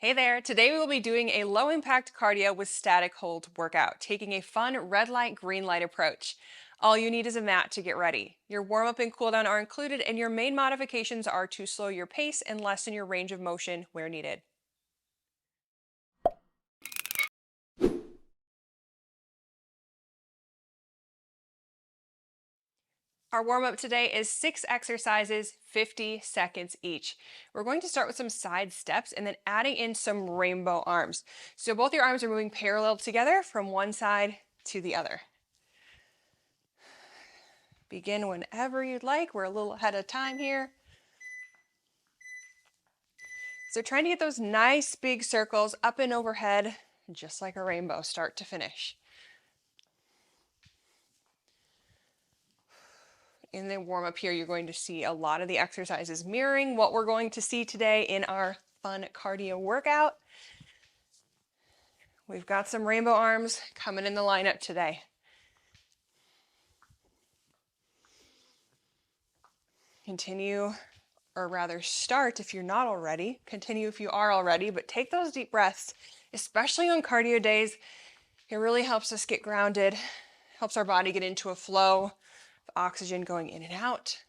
Hey there, today we will be doing a low impact cardio with static hold workout, taking a fun red light, green light approach. All you need is a mat to get ready. Your warm up and cool down are included, and your main modifications are to slow your pace and lessen your range of motion where needed. Our warm up today is 6 exercises, 50 seconds each. We're going to start with some side steps and then adding in some rainbow arms. So both your arms are moving parallel together from one side to the other. Begin whenever you'd like. We're a little ahead of time here. So trying to get those nice big circles up and overhead, just like a rainbow, start to finish. In the warm up here, you're going to see a lot of the exercises mirroring what we're going to see today in our fun cardio workout. We've got some rainbow arms coming in the lineup today. Continue, or rather start if you're not already. Continue if you are already, but take those deep breaths, especially on cardio days. It really helps us get grounded, helps our body get into a flow of oxygen going in and out.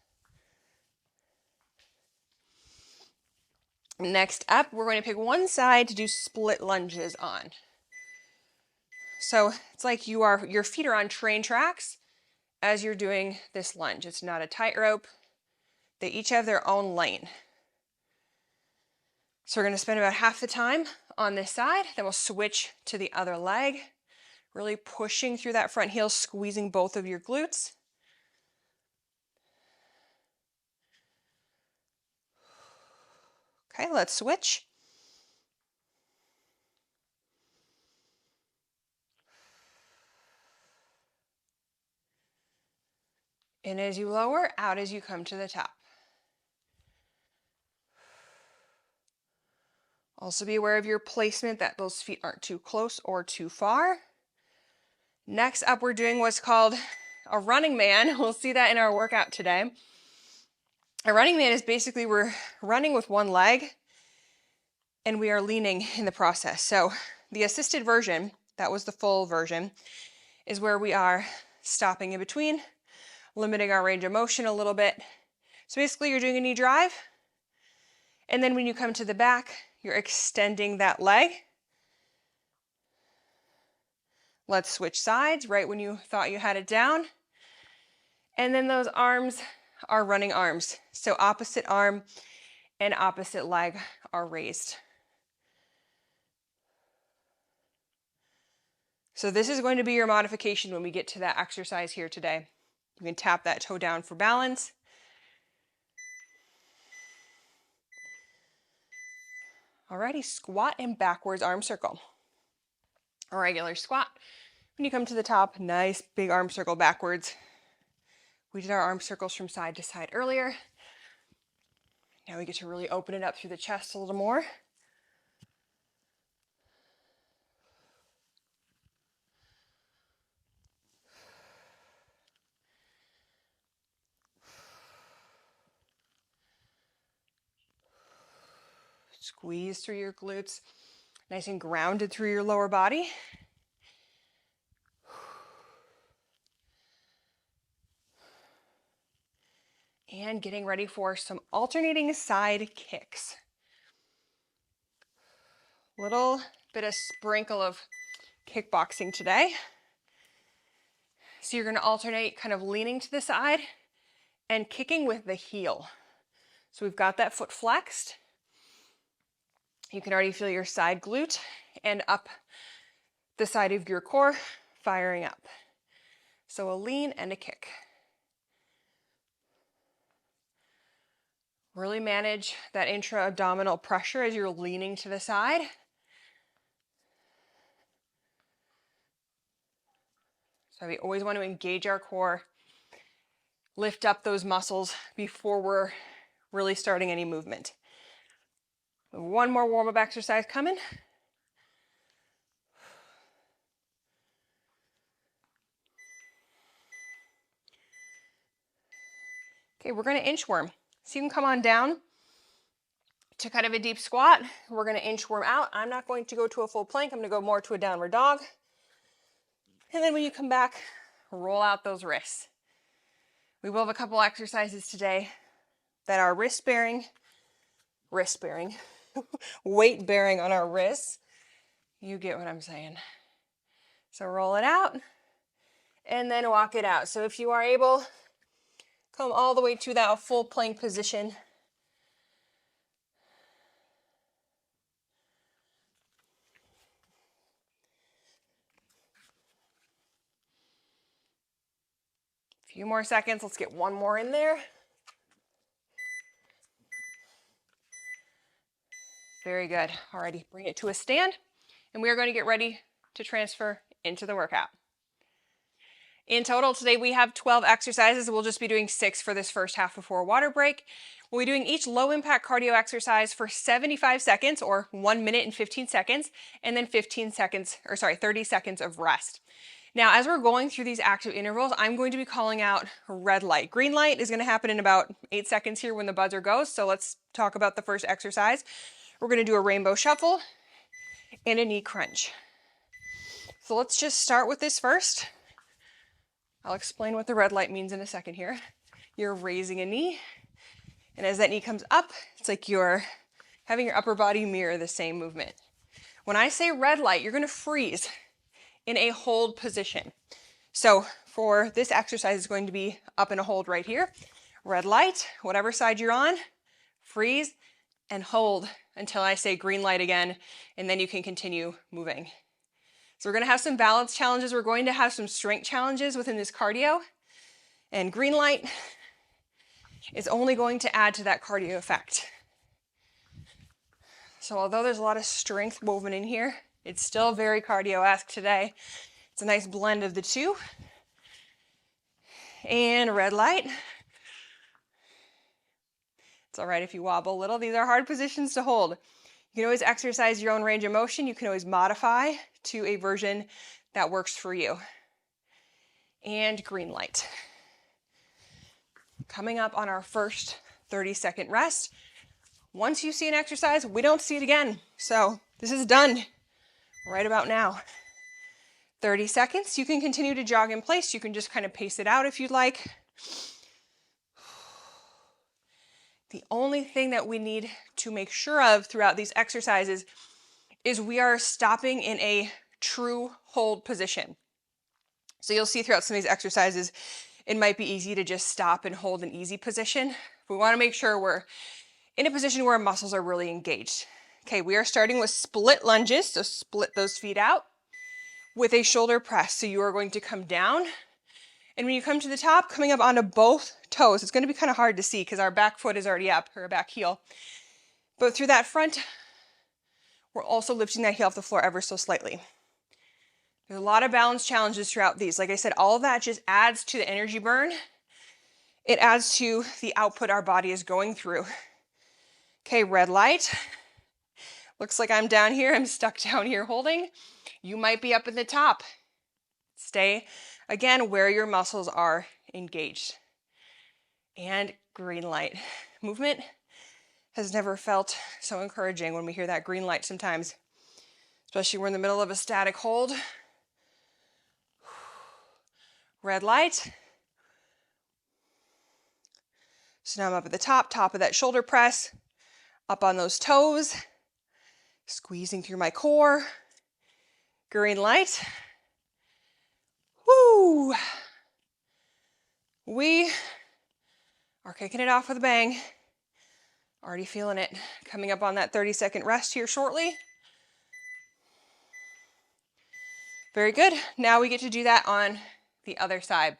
Next up, we're going to pick one side to do split lunges on. So it's like your feet are on train tracks as you're doing this lunge. It's not a tightrope. They each have their own lane. So we're going to spend about half the time on this side, then we'll switch to the other leg, really pushing through that front heel, squeezing both of your glutes. Okay, let's switch. In as you lower, out as you come to the top. Also be aware of your placement, that those feet aren't too close or too far. Next up, we're doing what's called a running man. We'll see that in our workout today. A running man is basically we're running with one leg and we are leaning in the process. So the assisted version, that was the full version, is where we are stopping in between, limiting our range of motion a little bit. So basically you're doing a knee drive, and then when you come to the back, you're extending that leg. Let's switch sides right when you thought you had it down. And then those arms are running arms. So opposite arm and opposite leg are raised. So this is going to be your modification when we get to that exercise here today. You can tap that toe down for balance. Alrighty, squat and backwards arm circle. A regular squat. When you come to the top, nice big arm circle backwards. We did our arm circles from side to side earlier. Now we get to really open it up through the chest a little more. Squeeze through your glutes, nice and grounded through your lower body. And getting ready for some alternating side kicks. Little bit of sprinkle of kickboxing today. So you're going to alternate kind of leaning to the side and kicking with the heel. So we've got that foot flexed. You can already feel your side glute and up the side of your core firing up. So a lean and a kick. Really manage that intra-abdominal pressure as you're leaning to the side. So we always want to engage our core, lift up those muscles before we're really starting any movement. One more warm-up exercise coming. Okay, we're going to inchworm. So you can come on down to kind of a deep squat. We're going to inchworm out. I'm not going to go to a full plank. I'm going to go more to a downward dog. And then when you come back, roll out those wrists. We will have a couple exercises today that are wrist bearing, weight bearing on our wrists. You get what I'm saying. So roll it out and then walk it out. So if you are able, come all the way to that full plank position. A few more seconds. Let's get one more in there. Very good. Alrighty, bring it to a stand, and we are going to get ready to transfer into the workout. In total, today we have 12 exercises. We'll just be doing 6 for this first half before a water break. We'll be doing each low impact cardio exercise for 75 seconds or 1 minute and 15 seconds, and then 30 seconds of rest. Now, as we're going through these active intervals, I'm going to be calling out red light. Green light is going to happen in about 8 seconds here when the buzzer goes. So let's talk about the first exercise. We're going to do a rainbow shuffle and a knee crunch. So let's just start with this first. I'll explain what the red light means in a second here. You're raising a knee, and as that knee comes up, it's like you're having your upper body mirror the same movement. When I say red light, you're going to freeze in a hold position. So for this exercise, it's going to be up in a hold right here. Red light, whatever side you're on, freeze and hold until I say green light again, and then you can continue moving. So we're going to have some balance challenges. We're going to have some strength challenges within this cardio, and green light is only going to add to that cardio effect. So although there's a lot of strength woven in here, it's still very cardio-esque today. It's a nice blend of the two. And red light. It's all right if you wobble a little. These are hard positions to hold. You can always exercise your own range of motion. You can always modify to a version that works for you. And green light. Coming up on our first 30-second rest. Once you see an exercise, we don't see it again. So this is done right about now. 30 seconds. You can continue to jog in place. You can just kind of pace it out if you'd like. The only thing that we need to make sure of throughout these exercises is we are stopping in a true hold position. So you'll see throughout some of these exercises, it might be easy to just stop and hold an easy position. We want to make sure we're in a position where our muscles are really engaged. Okay, we are starting with split lunges, so split those feet out with a shoulder press. So you are going to come down, and when you come to the top, coming up onto both toes. It's going to be kind of hard to see because our back foot is already up, or our back heel. But through that front, we're also lifting that heel off the floor ever so slightly. There's a lot of balance challenges throughout these. Like I said, all of that just adds to the energy burn. It adds to the output our body is going through. Okay, red light. Looks like I'm down here. I'm stuck down here holding. You might be up in the top. Stay, again, where your muscles are engaged. And green light. Movement has never felt so encouraging when we hear that green light sometimes, especially when we're in the middle of a static hold. Red light. So now I'm up at the top of that shoulder press, up on those toes, squeezing through my core. Green light. Woo! We are kicking it off with a bang. Already feeling it. Coming up on that 30-second rest here shortly. Very good. Now we get to do that on the other side.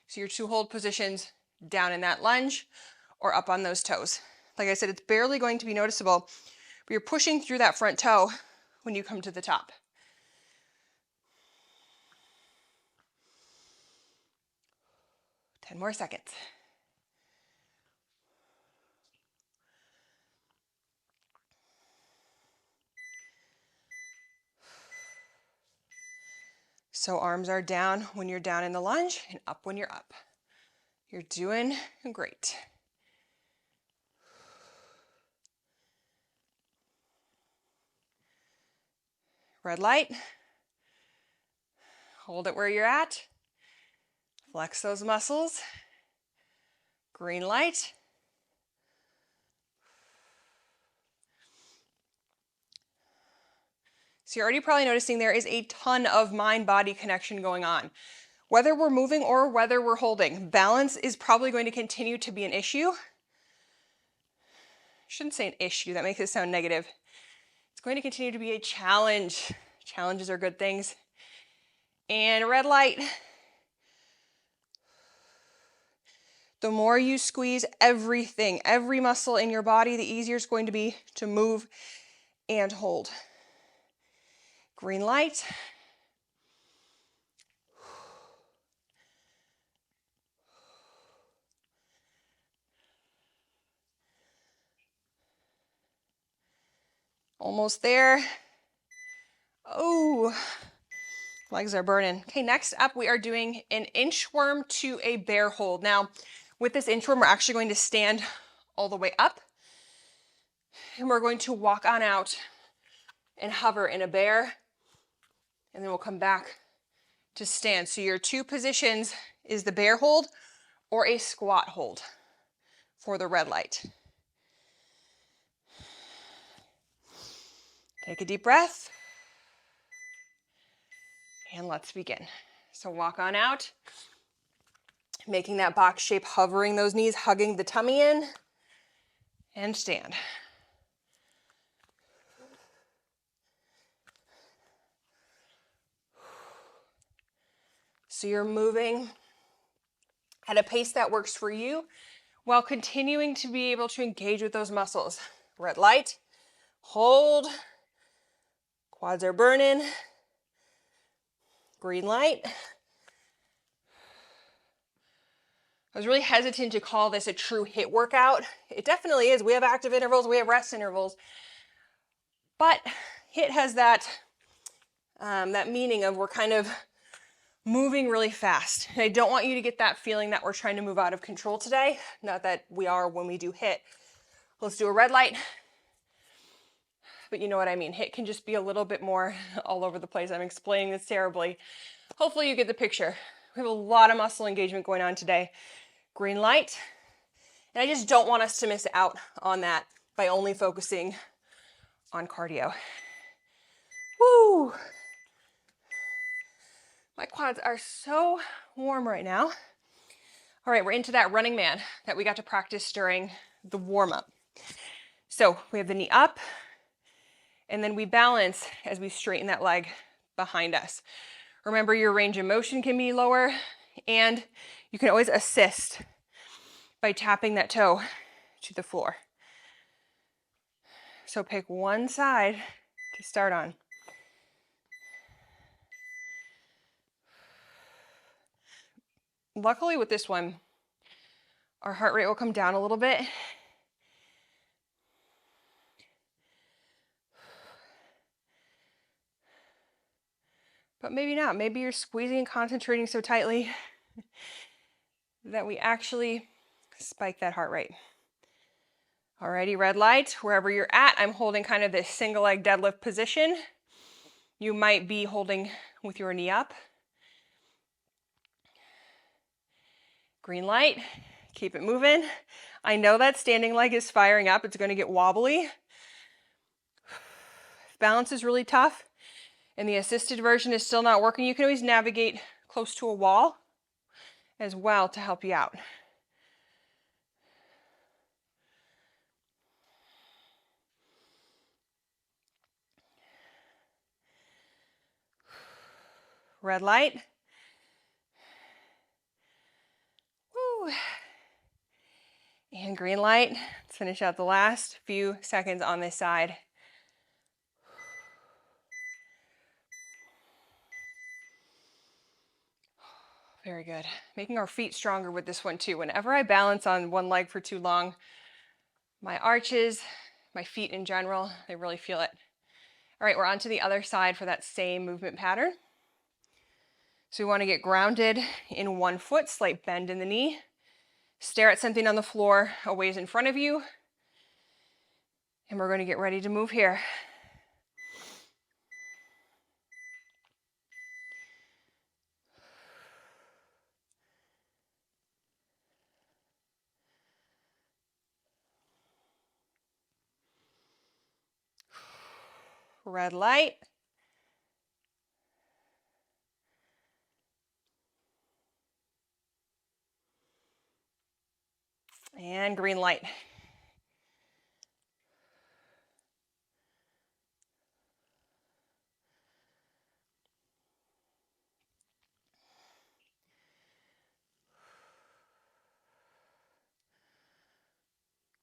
So your two hold positions down in that lunge or up on those toes. Like I said, it's barely going to be noticeable, but you're pushing through that front toe when you come to the top. Ten more seconds. So arms are down when you're down in the lunge and up when you're up. You're doing great. Red light. Hold it where you're at. Flex those muscles. Green light. So you're already probably noticing there is a ton of mind-body connection going on. Whether we're moving or whether we're holding, balance is probably going to continue to be an issue. I shouldn't say an issue, that makes it sound negative. It's going to continue to be a challenge. Challenges are good things. And red light. The more you squeeze everything, every muscle in your body, the easier it's going to be to move and hold. Green light. Almost there. Oh, legs are burning. Okay, next up we are doing an inchworm to a bear hold. Now, with this inchworm, we're actually going to stand all the way up and we're going to walk on out and hover in a bear, and then we'll come back to stand. So your two positions is the bear hold or a squat hold for the red light. Take a deep breath. And let's begin. So walk on out, making that box shape, hovering those knees, hugging the tummy in, and stand. So you're moving at a pace that works for you while continuing to be able to engage with those muscles. Red light, hold, quads are burning. Green light. I was really hesitant to call this a true HIIT workout. It definitely is. We have active intervals, we have rest intervals, but HIIT has that meaning of we're kind of moving really fast. And I don't want you to get that feeling that we're trying to move out of control today. Not that we are when we do HIIT. Let's do a red light. But you know what I mean. HIIT can just be a little bit more all over the place. I'm explaining this terribly. Hopefully you get the picture. We have a lot of muscle engagement going on today. Green light. And I just don't want us to miss out on that by only focusing on cardio. Woo! My quads are so warm right now. All right, we're into that running man that we got to practice during the warm-up. So we have the knee up, and then we balance as we straighten that leg behind us. Remember, your range of motion can be lower, and you can always assist by tapping that toe to the floor. So pick one side to start on. Luckily with this one, our heart rate will come down a little bit. But maybe not. Maybe you're squeezing and concentrating so tightly that we actually spike that heart rate. Alrighty, red light, wherever you're at, I'm holding kind of this single leg deadlift position. You might be holding with your knee up. Green light, keep it moving. I know that standing leg is firing up. It's going to get wobbly. Balance is really tough and the assisted version is still not working. You can always navigate close to a wall as well to help you out. Red light. Woo. And green light. Let's finish out the last few seconds on this side. Very good. Making our feet stronger with this one too. Whenever I balance on one leg for too long, my arches, my feet in general, they really feel it. All right, we're on to the other side for that same movement pattern. So we want to get grounded in one foot, slight bend in the knee. Stare at something on the floor a ways in front of you. And we're going to get ready to move here. red light. And green light.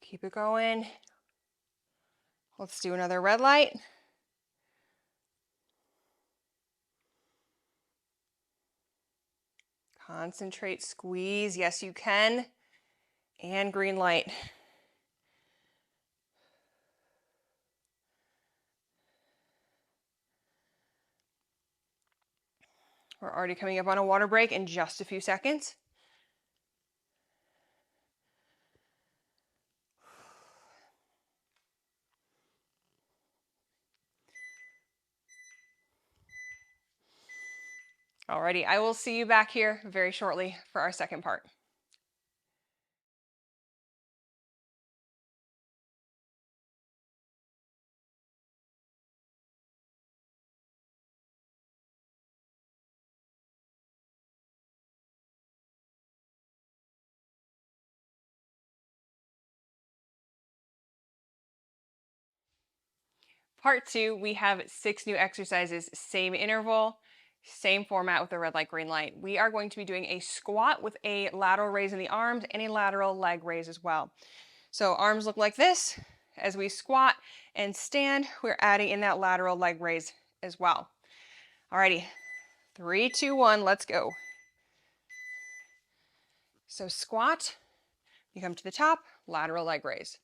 Keep it going. Let's do another red light. Concentrate, squeeze. Yes, you can. And green light. We're already coming up on a water break in just a few seconds. Alrighty, I will see you back here very shortly for our second part. Part 2, we have 6 new exercises, same interval, same format with the red light, green light. We are going to be doing a squat with a lateral raise in the arms and a lateral leg raise as well. So arms look like this. As we squat and stand, we're adding in that lateral leg raise as well. Alrighty, 3, 2, 1, let's go. So squat, you come to the top, lateral leg raise.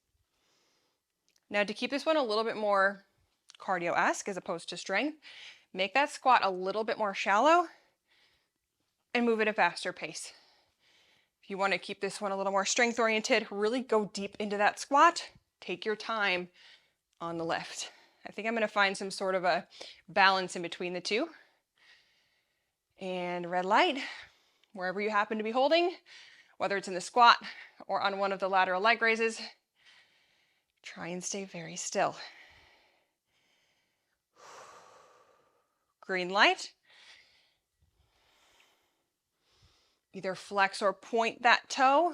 Now to keep this one a little bit more cardio-esque as opposed to strength, make that squat a little bit more shallow and move at a faster pace. If you want to keep this one a little more strength oriented, really go deep into that squat. Take your time on the lift. I think I'm going to find some sort of a balance in between the two. And red light, wherever you happen to be holding, whether it's in the squat or on one of the lateral leg raises, try and stay very still. Green light. Either flex or point that toe.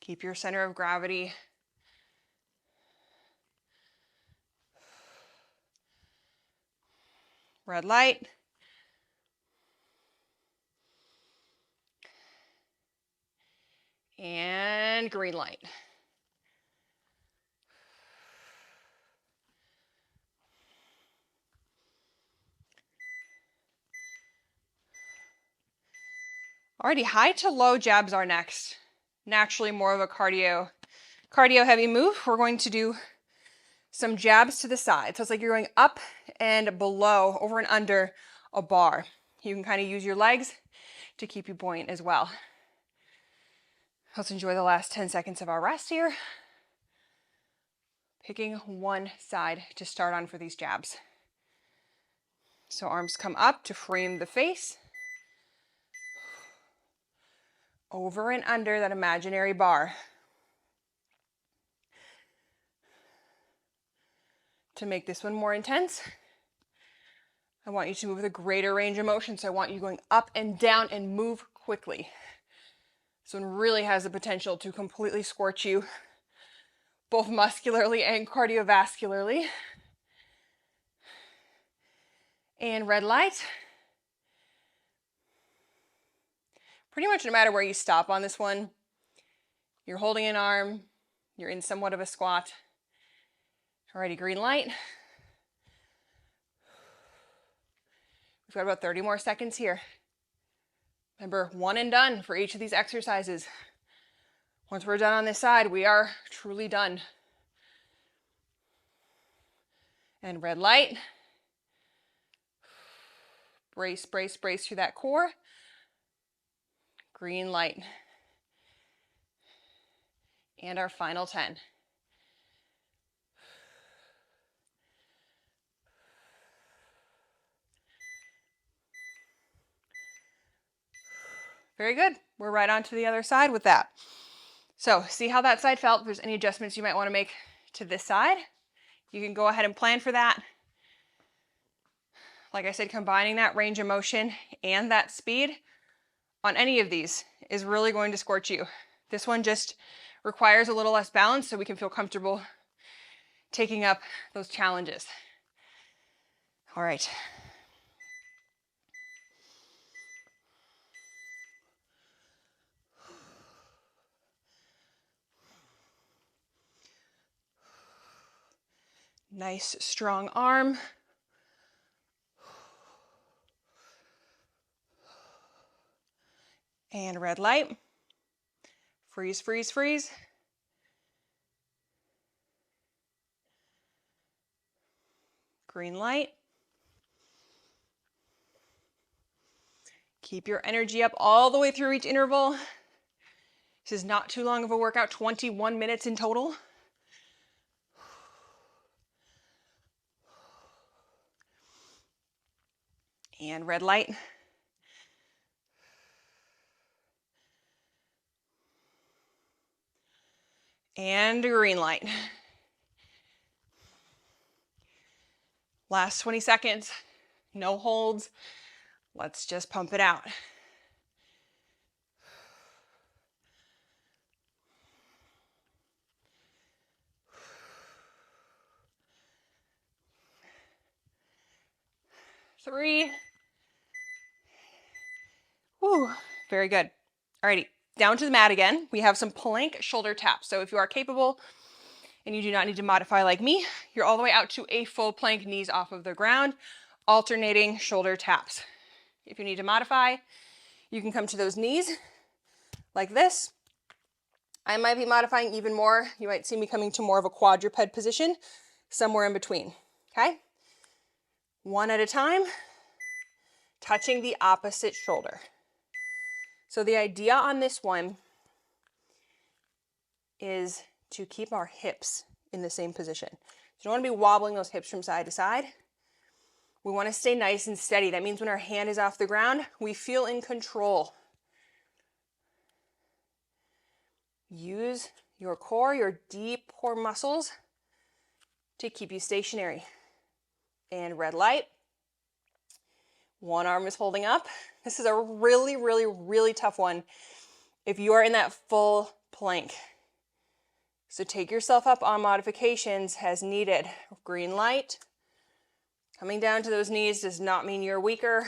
Keep your center of gravity. Red light. And green light. Alrighty, high to low jabs are next. Naturally more of a cardio heavy move. We're going to do some jabs to the side. So it's like you're going up and below, over and under a bar. You can kind of use your legs to keep you buoyant as well. Let's enjoy the last 10 seconds of our rest here. Picking one side to start on for these jabs. So arms come up to frame the face. Over and under that imaginary bar. To make this one more intense, I want you to move with a greater range of motion. So I want you going up and down and move quickly. This one really has the potential to completely scorch you, both muscularly and cardiovascularly. And red light. Pretty much no matter where you stop on this one, you're holding an arm, you're in somewhat of a squat. Alrighty, green light. We've got about 30 more seconds here. Remember, one and done for each of these exercises. Once we're done on this side, we are truly done. And red light. Brace, brace, brace through that core. Green light. And our final 10. Very good. We're right on to the other side with that. So see how that side felt. If there's any adjustments you might want to make to this side, You can go ahead and plan for that. Like I said, combining that range of motion and that speed on any of these is really going to scorch you. This one just requires a little less balance so we can feel comfortable taking up those challenges. All right. Nice strong arm. And red light. Freeze, freeze, freeze. Green light. Keep your energy up all the way through each interval. This is not too long of a workout, 21 minutes in total. And red light. And green light. Last 20 seconds, no holds. Let's just pump it out. Three. Whew, very good. Alrighty, down to the mat again. We have some plank shoulder taps. So if you are capable and you do not need to modify like me, you're all the way out to a full plank, knees off of the ground, alternating shoulder taps. If you need to modify, you can come to those knees like this. I might be modifying even more. You might see me coming to more of a quadruped position, somewhere in between, okay? One at a time, touching the opposite shoulder. So the idea on this one is to keep our hips in the same position. So you don't want to be wobbling those hips from side to side. We want to stay nice and steady. That means when our hand is off the ground, we feel in control. Use your core, your deep core muscles to keep you stationary. And red light. One arm is holding up. This is a really, really, really tough one if you are in that full plank. So take yourself up on modifications as needed. Green light. Coming down to those knees does not mean you're weaker.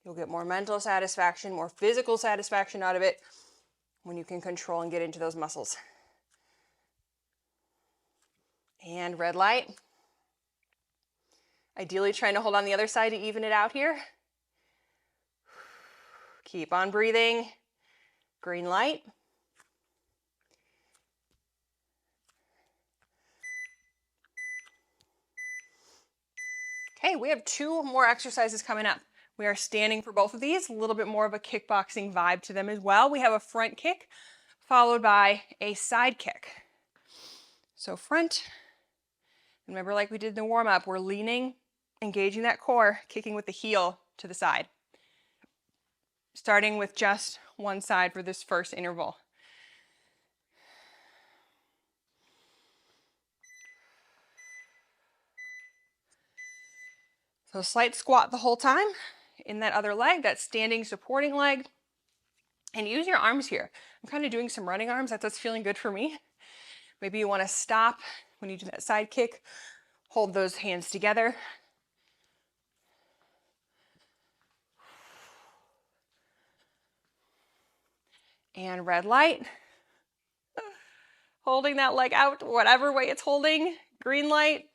You'll get more mental satisfaction, more physical satisfaction out of it when you can control and get into those muscles. And red light. Ideally trying to hold on the other side to even it out here. Keep on breathing. Green light. Okay, we have two more exercises coming up. We are standing for both of these, a little bit more of a kickboxing vibe to them as well. We have a front kick followed by a side kick. So front, remember like we did in the warm-up, we're leaning, engaging that core, kicking with the heel to the side. Starting with just one side for this first interval. So slight squat the whole time in that other leg, that standing supporting leg. And use your arms here. I'm kind of doing some running arms. That's feeling good for me. Maybe you want to stop when you do that side kick. Hold those hands together. And red light. Holding that leg out, whatever way it's holding. Green light.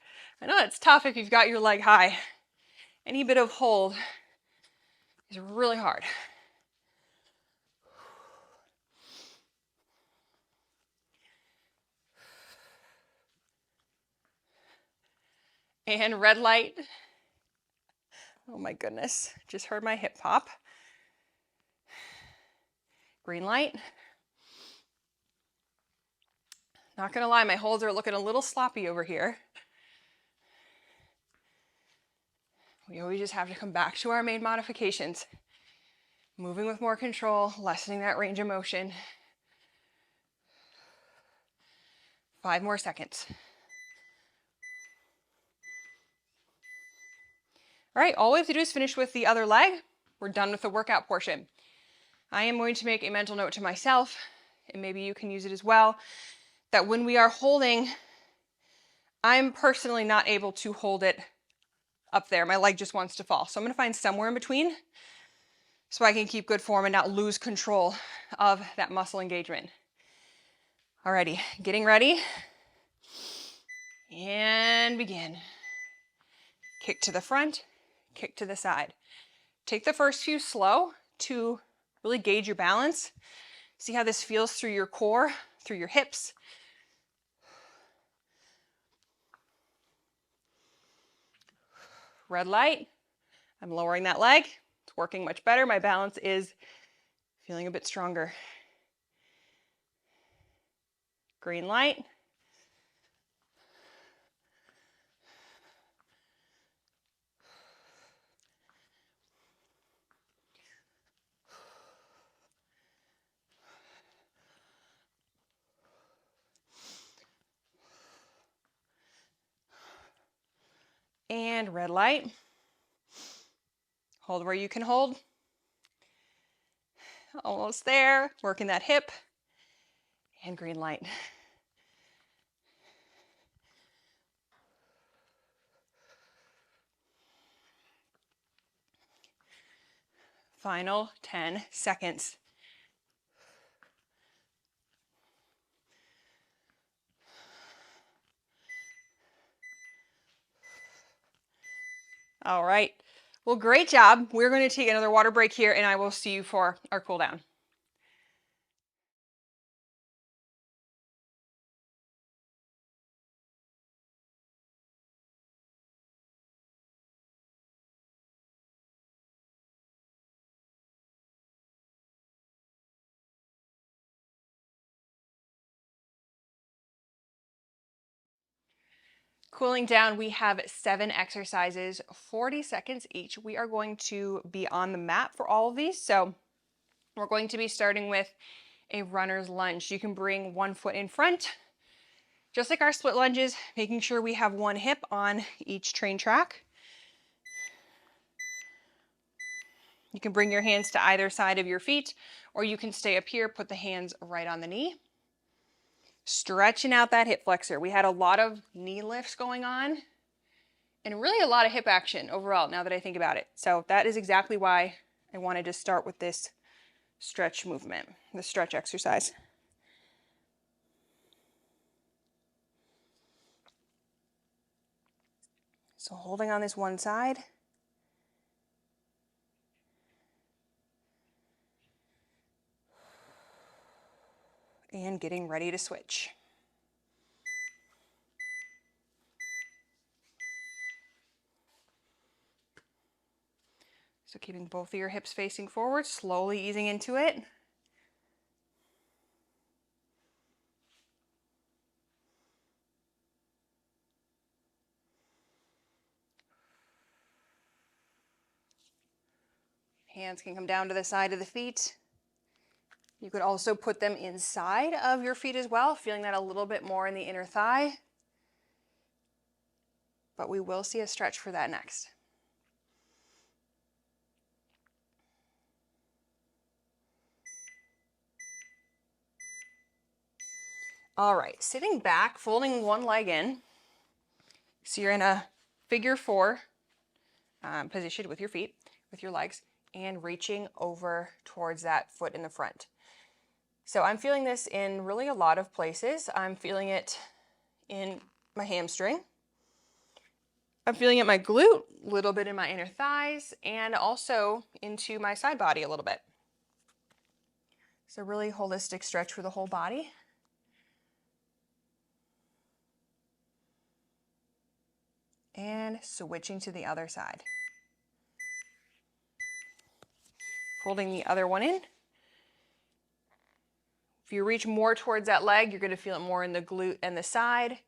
I know it's tough if you've got your leg high. Any bit of hold is really hard. And red light. Oh my goodness, just heard my hip pop. Green light. Not gonna lie, my holds are looking a little sloppy over here. We always just have to come back to our main modifications. Moving with more control, lessening that range of motion. 5 more seconds. All right, all we have to do is finish with the other leg. We're done with the workout portion. I am going to make a mental note to myself, and maybe you can use it as well, that when we are holding, I'm personally not able to hold it up there. My leg just wants to fall. So I'm going to find somewhere in between so I can keep good form and not lose control of that muscle engagement. Alrighty, getting ready. And begin. Kick to the front, kick to the side. Take the first few slow to really gauge your balance. See how this feels through your core, through your hips. Red light. I'm lowering that leg. It's working much better. My balance is feeling a bit stronger. Green light. And red light. Hold where you can hold. Almost there. Working that hip. And green light. Final 10 seconds. All right. Well, great job. We're going to take another water break here, and I will see you for our cool down. Cooling down, we have 7 exercises, 40 seconds each. We are going to be on the mat for all of these. So we're going to be starting with a runner's lunge. You can bring one foot in front, just like our split lunges, making sure we have one hip on each train track. You can bring your hands to either side of your feet, or you can stay up here, put the hands right on the knee. Stretching out that hip flexor. We had a lot of knee lifts going on and really a lot of hip action overall now that I think about it. So that is exactly why I wanted to start with this stretch movement, the stretch exercise. So holding on this one side. And getting ready to switch. So keeping both of your hips facing forward, slowly easing into it. Hands can come down to the side of the feet. You could also put them inside of your feet as well, feeling that a little bit more in the inner thigh. But we will see a stretch for that next. All right, sitting back, folding one leg in. So you're in a figure 4 position with your feet, with your legs, and reaching over towards that foot in the front. So I'm feeling this in really a lot of places. I'm feeling it in my hamstring. I'm feeling it in my glute, a little bit in my inner thighs, and also into my side body a little bit. So really holistic stretch for the whole body. And switching to the other side. Folding the other one in. If you reach more towards that leg, you're going to feel it more in the glute and the side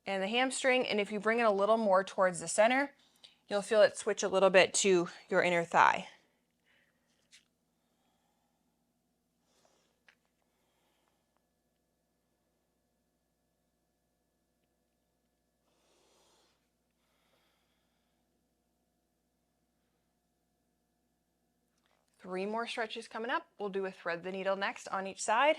and the hamstring. And if you bring it a little more towards the center, you'll feel it switch a little bit to your inner thigh. 3 more stretches coming up. We'll do a thread the needle next on each side.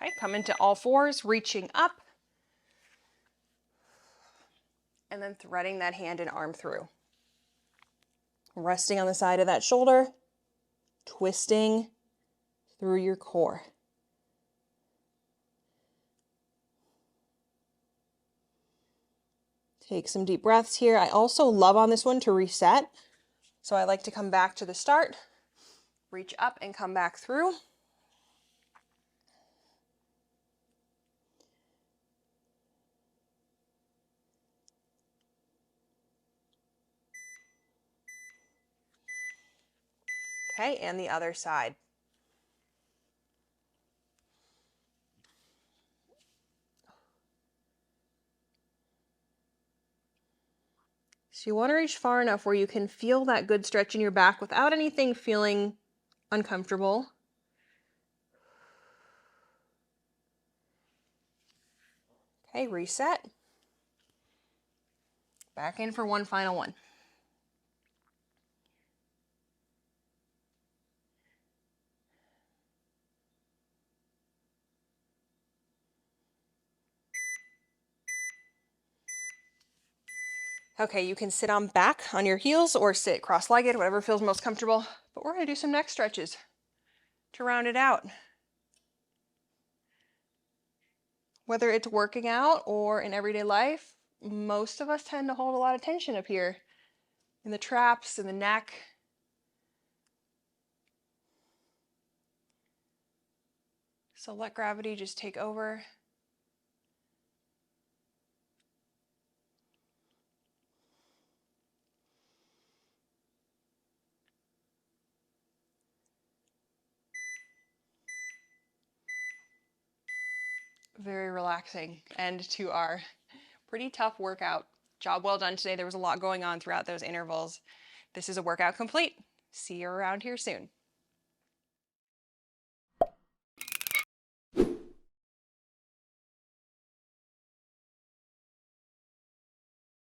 Okay, come into all fours, reaching up, and then threading that hand and arm through. Resting on the side of that shoulder, twisting through your core. Take some deep breaths here. I also love on this one to reset. So I like to come back to the start, reach up and come back through. Okay, and the other side. So you want to reach far enough where you can feel that good stretch in your back without anything feeling uncomfortable. Okay, reset. Back in for one final one. Okay, you can sit on back on your heels or sit cross-legged, whatever feels most comfortable. But we're going to do some neck stretches to round it out. Whether it's working out or in everyday life, most of us tend to hold a lot of tension up here in the traps, in the neck. So let gravity just take over. Very relaxing end to our pretty tough workout. Job well done today. There was a lot going on throughout those intervals. This is a workout complete. See you around here soon.